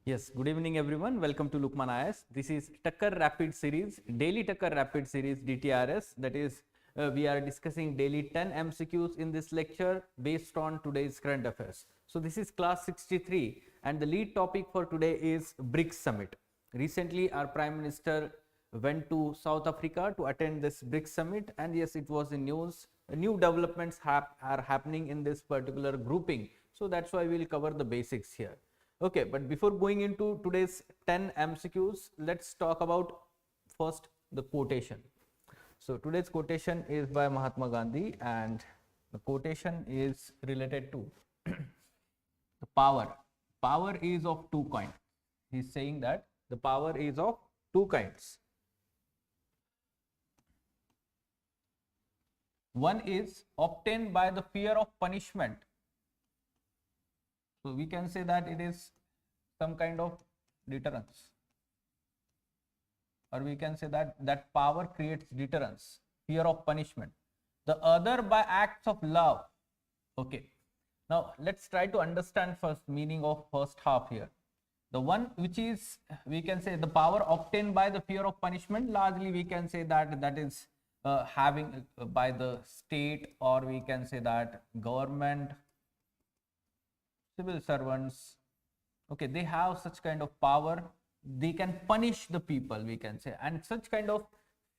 Yes, good evening everyone. Welcome to Lukmaan IAS. This is Takkar Rapid Series, daily Takkar Rapid Series DTRS. That is, we are discussing daily 10 MCQs in this lecture based on today's current affairs. So this is class 63 and the lead topic for today is BRICS Summit. Recently, our Prime Minister went to South Africa to attend this BRICS Summit, and yes, it was in news. New developments are happening in this particular grouping. So that's why we'll cover the basics here. Okay, but before going into today's 10 MCQs, let's talk about first the quotation. So today's quotation is by Mahatma Gandhi, and the quotation is related to the power. Power is of two kinds. He's saying that the power is of two kinds. One is obtained by the fear of punishment. So we can say that it is some kind of deterrence, or we can say that power creates deterrence, fear of punishment. The other by acts of love. Okay, now let's try to understand first meaning of first half here. The one which is, we can say, the power obtained by the fear of punishment, largely we can say that is having by the state, or we can say that government, civil servants. Okay, they have such kind of power, they can punish the people, we can say, and such kind of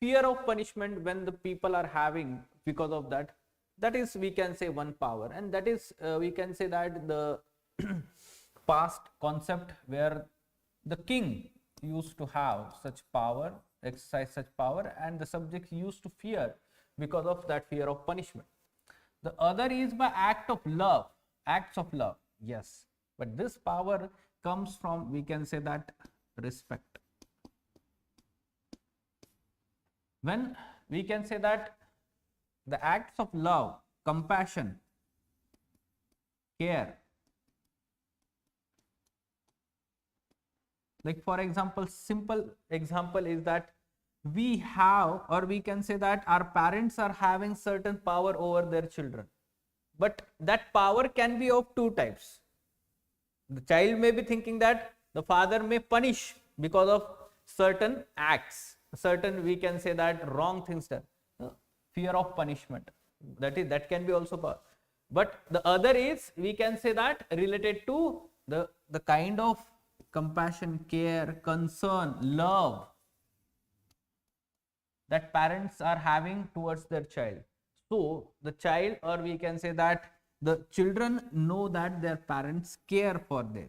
fear of punishment when the people are having because of that is, we can say, one power. And that is, we can say that the past concept where the king used to have such power, exercise such power, and the subjects used to fear because of that fear of punishment. The other is by act of love, acts of love. Yes, but this power comes from, we can say, that respect. When we can say that the acts of love, compassion, care, like for example, simple example is that we have, or we can say that our parents are having certain power over their children. But that power can be of two types. The child may be thinking that the father may punish because of certain acts, certain, we can say that, wrong things done, fear of punishment. That can be also power. But the other is, we can say that, related to the kind of compassion, care, concern, love that parents are having towards their child. So the child, or we can say that the children know that their parents care for them,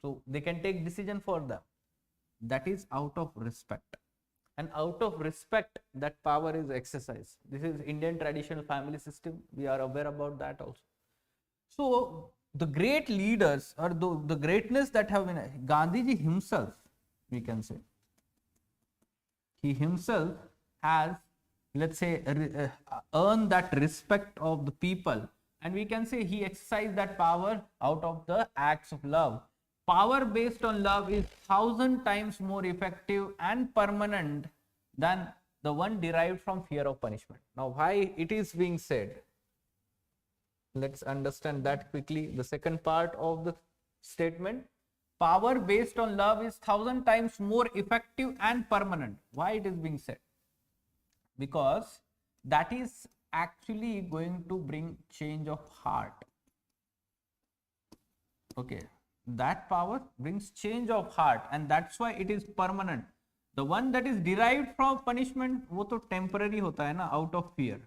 so they can take decision for them. That is out of respect, and out of respect that power is exercised. This is Indian traditional family system. We are aware about that also. So the great leaders, or the greatness that have been, Gandhiji himself, we can say, he himself has, let's say, earn that respect of the people, and we can say he exercised that power out of the acts of love. Power based on love is 1,000 times more effective and permanent than the one derived from fear of punishment. Now, why it is being said? Let's understand that quickly. The second part of the statement, power based on love is 1,000 times more effective and permanent. Why it is being said? Because that is actually going to bring change of heart. Okay, that power brings change of heart, and that's why it is permanent. The one that is derived from punishment, वो तो temporary होता है ना, out of fear.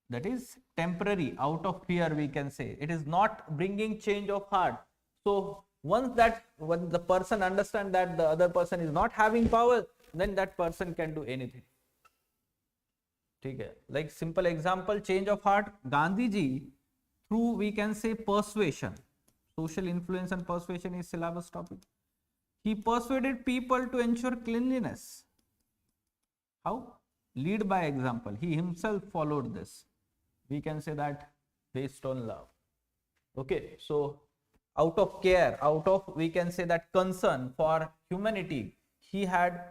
That is temporary, out of fear, we can say. It is not bringing change of heart. So when the person understands that the other person is not having power, then that person can do anything. Like simple example, change of heart. Gandhiji, through, we can say, persuasion, social influence and persuasion is syllabus topic. He persuaded people to ensure cleanliness. How? Lead by example. He himself followed this. We can say that based on love. Okay, so out of care, out of, we can say that, concern for humanity, he had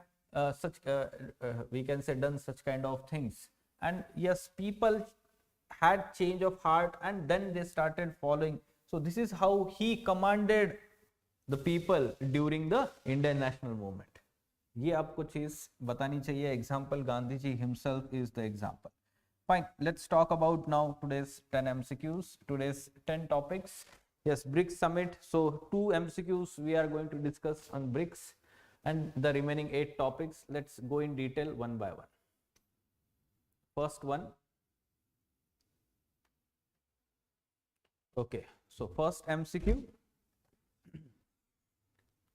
we can say, done such kind of things. And yes, people had change of heart, and then they started following. So this is how he commanded the people during the Indian national movement. ये आपको चीज बतानी चाहिए. Example, Gandhi ji himself is the example. Fine, let's talk about now today's 10 MCQs, today's 10 topics. Yes, BRICS summit. So 2 MCQs we are going to discuss on BRICS and the remaining 8 topics. Let's go in detail one by one. First one. Okay, so first MCQ.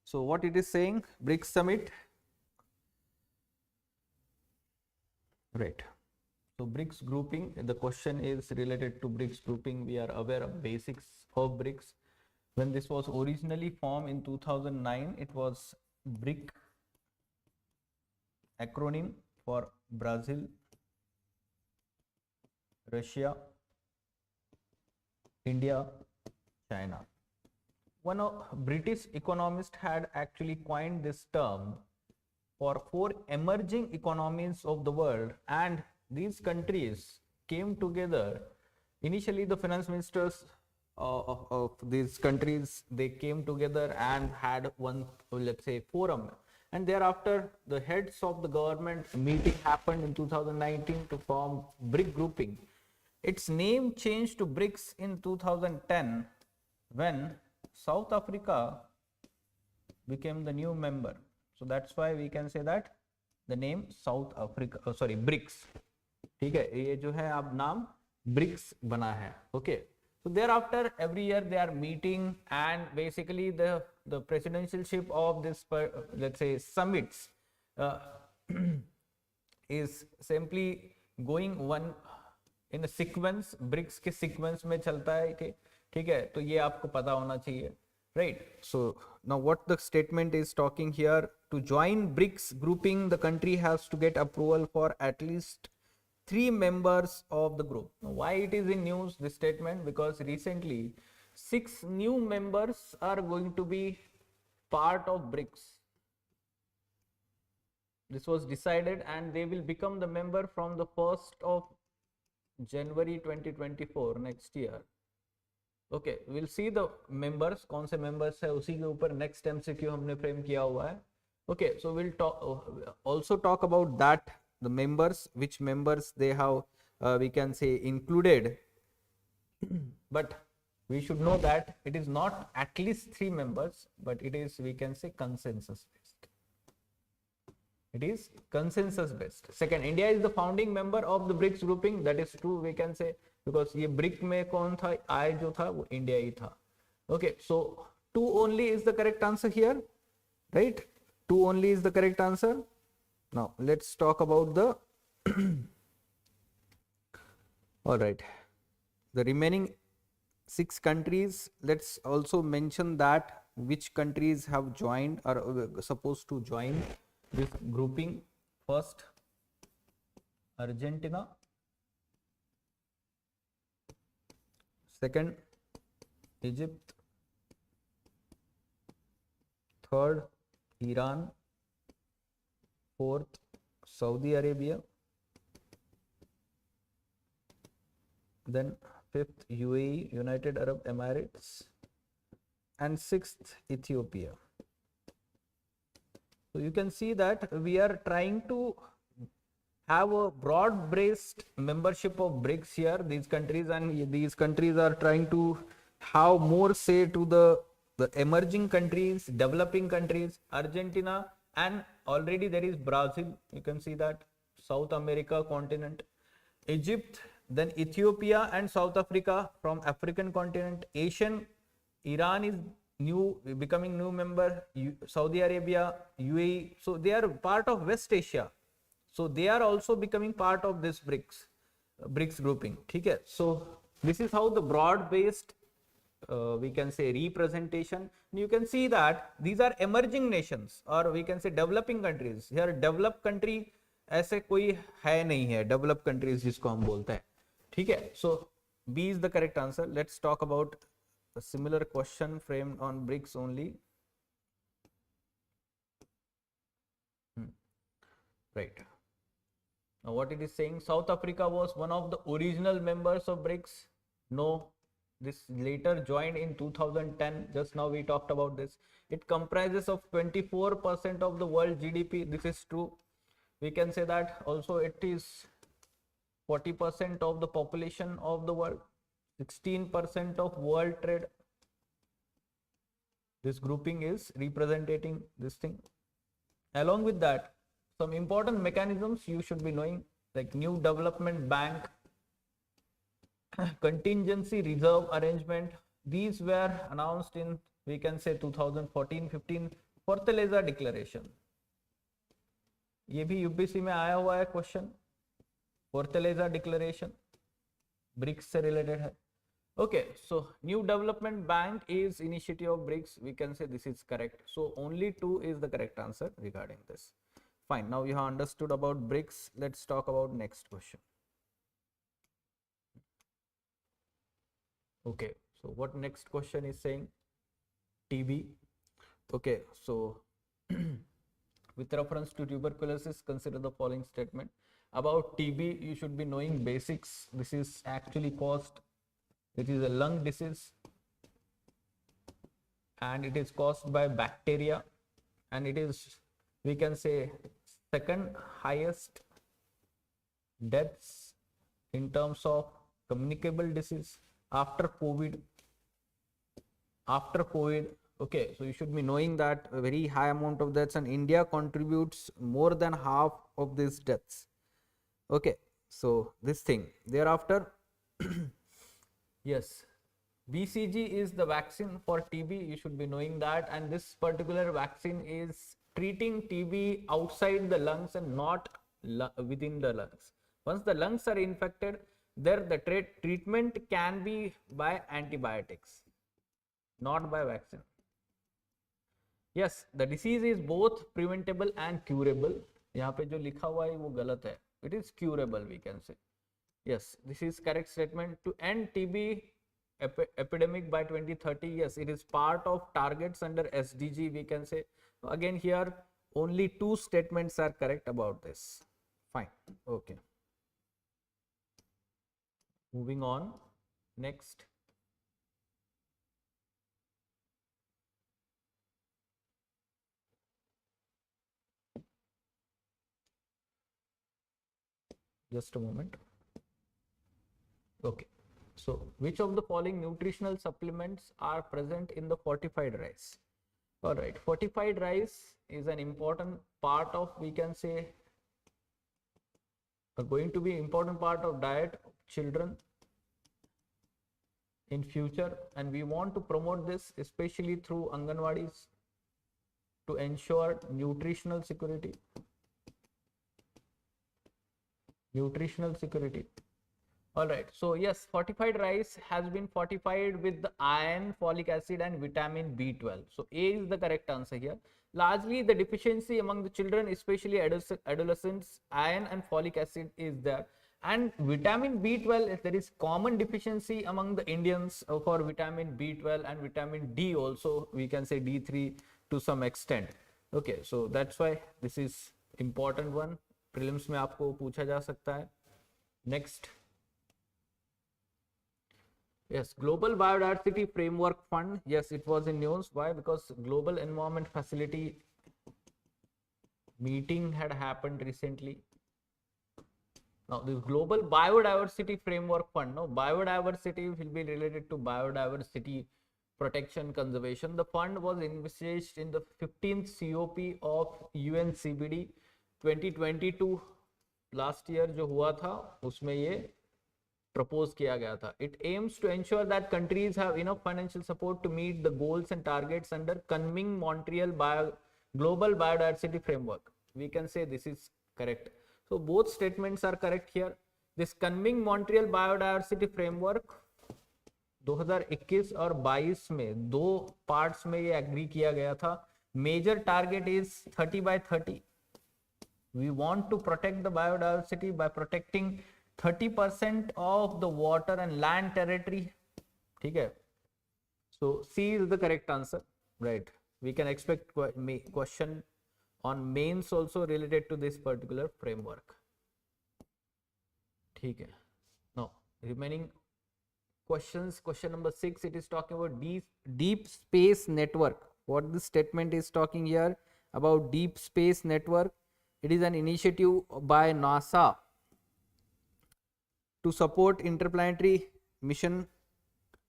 So what it is saying, BRICS summit. Right. So BRICS grouping, the question is related to BRICS grouping. We are aware of basics of BRICS. When this was originally formed in 2009, it was BRIC, acronym for Brazil, Russia, India, China. One of British economist had actually coined this term for 4 emerging economies of the world, and these countries came together. Initially, the finance ministers of these countries, they came together and had one, let's say, forum, and thereafter the heads of the government meeting happened in 2019 to form BRIC grouping. Its name changed to BRICS in 2010 when South Africa became the new member. So that's why we can say that the name South Africa, BRICS. ठीक है, ये जो है अब नाम BRICS बना है. Okay. So thereafter, every year they are meeting, and basically the presidentialship of this, let's say, summits is simply going one in a sequence. BRICS के sequence में चलता है. ठीक है, तो ये आपको पता होना चाहिए. Right. So now what the statement is talking here, to join BRICS grouping, the country has to get approval for at least 3 members of the group. Now, why it is in news, this statement? Because recently 6 new members are going to be part of BRICS. This was decided, and they will become the member from the 1st of January 2024, next year. Okay, we'll see the members, कौन से members है उसी के ऊपर next MCQ हमने frame किया हुआ है. Okay, so we'll also talk about that, the members, which members they have, we can say, included. But we should know that it is not at least 3 members, but it is, we can say, consensus based. It is consensus based. Second, India is the founding member of the BRICS grouping. That is true, we can say, because ये BRIC में कौन था, I जो था वो India ही था. Okay, so 2 only is the correct answer here, right? 2 only is the correct answer. Now let's talk about the all right, the remaining 6 countries. Let's also mention that which countries have joined or supposed to join this grouping. First, Argentina. Second, Egypt. Third, Iran. Fourth, Saudi Arabia. Then 5th, UAE, United Arab Emirates. And 6th, Ethiopia. So you can see that we are trying to have a broad-based membership of BRICS here, these countries, and these countries are trying to have more say to the emerging countries, developing countries, Argentina, and already there is Brazil, you can see that, South America continent, Egypt, then Ethiopia and South Africa from African continent, Asian, Iran is becoming new member, Saudi Arabia, UAE, so they are part of West Asia. So they are also becoming part of this BRICS grouping. Okay? So this is how the broad-based, we can say, representation. You can see that these are emerging nations, or we can say developing countries. Here developed country ऐसे कोई है नहीं है, developed countries जिसको हम बोलते हैं. ठीक है? So B is the correct answer. Let's talk about a similar question framed on BRICS only. Right. Now what it is saying, South Africa was one of the original members of BRICS. No, This later joined in 2010. Just now we talked about this. It comprises of 24% of the world GDP. This is true. We can say that also it is 40% of the population of the world, 16% of world trade. This grouping is representing this thing. Along with that, some important mechanisms you should be knowing, like New Development Bank, contingency reserve arrangement. These were announced in, we can say, 2014-15. Fertilizer declaration, ये भी UPSC में आया हुआ है question. Fertilizer declaration BRICS से related है. Okay, so New Development Bank is initiative of BRICS. We can say this is correct. So only 2 is the correct answer regarding this. Fine. Now you have understood about BRICS. Let's talk about next question. Okay, so what next question is saying? TB. Okay, so with reference to tuberculosis, consider the following statement. About TB, you should be knowing basics. This is actually caused, it is a lung disease and it is caused by bacteria, and it is, we can say, second highest deaths in terms of communicable disease after COVID. Okay, so you should be knowing that a very high amount of deaths, and India contributes more than half of these deaths. Okay, so this thing thereafter. Yes, BCG is the vaccine for TB. You should be knowing that, and this particular vaccine is treating TB outside the lungs and not within the lungs. Once the lungs are infected, there the treatment can be by antibiotics, not by vaccine. Yes, the disease is both preventable and curable. यहाँ पे जो लिखा हुआ है वो गलत है. It is curable, we can say. Yes, this is correct statement. To end TB epidemic by 2030. Yes, it is part of targets under SDG, we can say. Again, here only 2 statements are correct about this. Fine. Okay. Moving on. Next. Just a moment. Okay, so which of the following nutritional supplements are present in the fortified rice? All right, fortified rice is an important part of, we can say, going to be important part of diet of children in future, and we want to promote this especially through Anganwadis to ensure nutritional security. All right, so yes, fortified rice has been fortified with the iron, folic acid and vitamin B12. So A is the correct answer here. Largely the deficiency among the children, especially adolescents, iron and folic acid is there, and vitamin B12, there is common deficiency among the Indians for vitamin B12 and vitamin D also, we can say D3 to some extent. Okay, so that's why this is important one. Prelims में आपको पूछा जा सकता है. Next. Yes, Global Biodiversity Framework Fund. Yes, it was in news. Why? Because Global Environment Facility meeting had happened recently. Now, this Global Biodiversity Framework Fund, no, biodiversity will be related to biodiversity protection conservation. The fund was envisaged in the 15th COP of UNCBD 2022 last year जो हुआ था उसमें ये propose किया गया था. It aims to ensure that countries have enough financial support to meet the goals and targets under Kunming Montreal Global Biodiversity Framework. We can say this is correct. So both statements are correct here. This Kunming Montreal Biodiversity Framework 2021 और 22 में 2 parts में ये agree किया गया था. Major target is 30 by 30. We want to protect the biodiversity by protecting 30% of the water and land territory. Okay. So C is the correct answer, right? We can expect question on mains also related to this particular framework. Okay. Now remaining questions. Question number 6, it is talking about deep space network. What this statement is talking here about deep space network? It is an initiative by NASA to support interplanetary mission,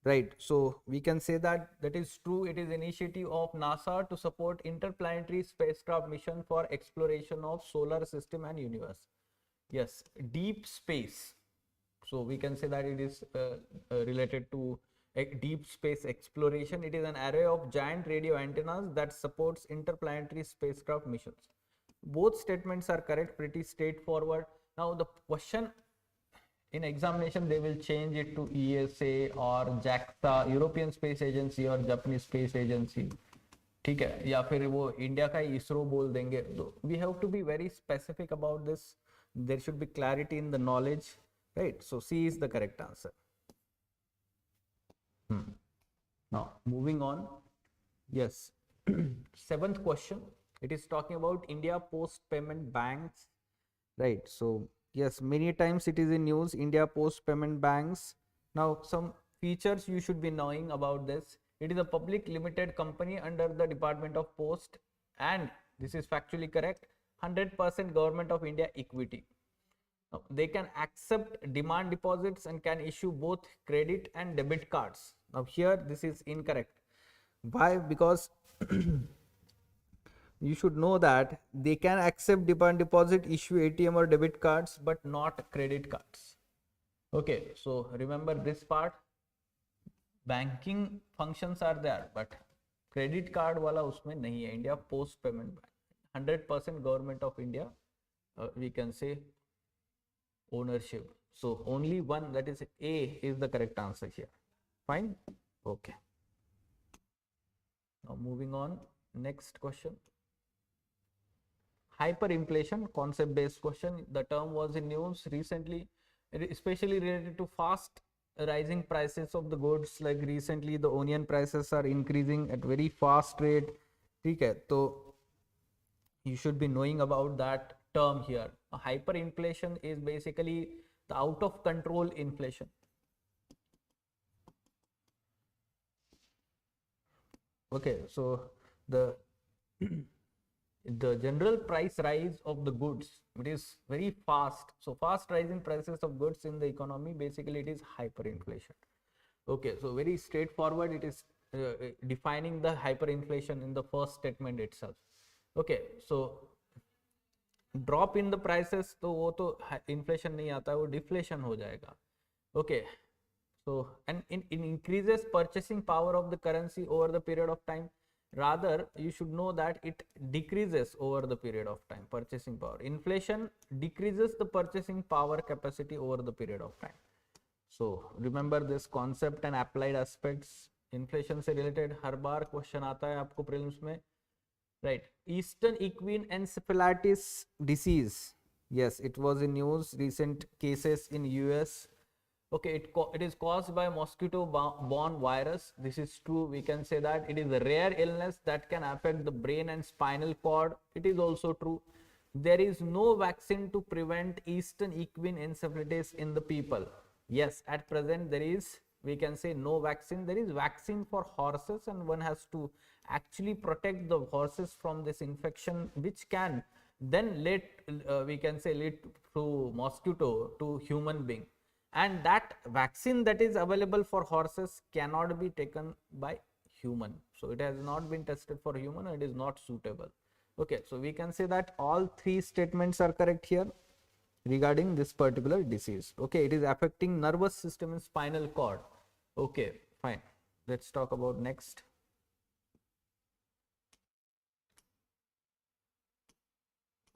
right? So we can say that that is true. It is initiative of NASA to support interplanetary spacecraft mission for exploration of solar system and universe. Yes, deep space. So we can say that it is related to deep space exploration. It is an array of giant radio antennas that supports interplanetary spacecraft missions. Both statements are correct, pretty straightforward. Now the question in examination, they will change it to ESA or JAXA, European Space Agency or Japanese Space Agency, ठीक है, या फिर वो India का इसरो बोल देंगे. तो we have to be very specific about this. There should be clarity in the knowledge, right? So C is the correct answer. Now moving on. Yes. Seventh question, it is talking about India Post Payment Banks, right? So yes, many times it is in news, India Post Payment Banks. Now some features you should be knowing about this. It is a public limited company under the Department of Post, and this is factually correct, 100% Government of India equity. Now, they can accept demand deposits and can issue both credit and debit cards. Now here this is incorrect. Why? Because you should know that they can accept demand deposit, issue ATM or debit cards, but not credit cards. Okay, so remember this part. Banking functions are there, but credit card wala usme nahi hai. India Post Payment Bank, 100% Government of India, we can say ownership. So only one, that is A, is the correct answer here. Fine. Okay. Now moving on, next question. Hyperinflation, concept based question. The term was in news recently, especially related to fast rising prices of the goods. Like recently the onion prices are increasing at very fast rate. Okay, so you should be knowing about that term here. Hyperinflation is basically the out of control inflation. Okay, so the general price rise of the goods, it is very fast. So fast rising prices of goods in the economy, basically it is hyperinflation. Okay, so very straightforward, it is defining the hyperinflation in the first statement itself. Okay, so drop in the prices, तो वो तो inflation नहीं आता, वो deflation हो जाएगा. Okay, so and it increases purchasing power of the currency over the period of time. Rather, you should know that it decreases over the period of time, purchasing power. Inflation decreases the purchasing power capacity over the period of time. So remember this concept and applied aspects. Inflation से related हर बार question आता है आपको prelims में, right? Eastern equine encephalitis disease. Yes, it was in news, recent cases in US. Okay, it is caused by mosquito-borne virus. This is true. We can say that it is a rare illness that can affect the brain and spinal cord. It is also true. There is no vaccine to prevent Eastern equine encephalitis in the people. Yes, at present there is, we can say, no vaccine. There is vaccine for horses, and one has to actually protect the horses from this infection, which can then lead, we can say, lead to mosquito to human being. And that vaccine that is available for horses cannot be taken by human. So it has not been tested for human, and it is not suitable. Okay, so we can say that all three statements are correct here regarding this particular disease. Okay, it is affecting nervous system and spinal cord. Okay, fine. Let's talk about next.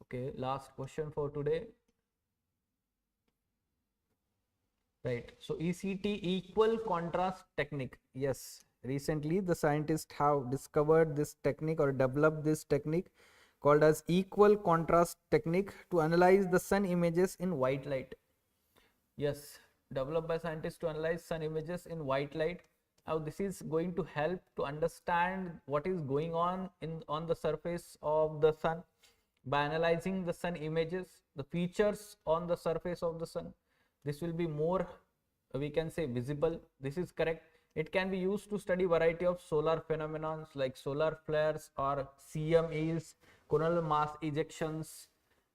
Okay, last question for today. Right, so ECT, equal contrast technique. Yes, recently the scientists have discovered this technique or developed this technique called as equal contrast technique to analyze the sun images in white light. Yes, developed by scientists to analyze sun images in white light. Now this is going to help to understand what is going on on the surface of the sun by analyzing the sun images, the features on the surface of the sun. This will be more we can say visible. This is correct. It can be used to study variety of solar phenomena like solar flares or CMEs, coronal mass ejections.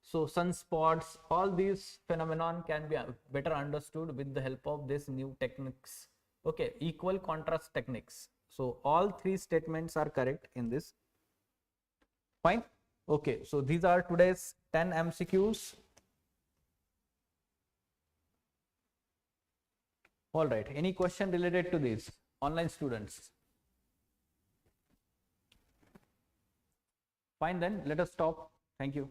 So sunspots, all these phenomenon can be better understood with the help of this new techniques. Okay, equal contrast techniques. So all three statements are correct in this. Fine. Okay, so these are today's 10 MCQs. All right, any question related to this, online students? Fine, then let us stop. Thank you.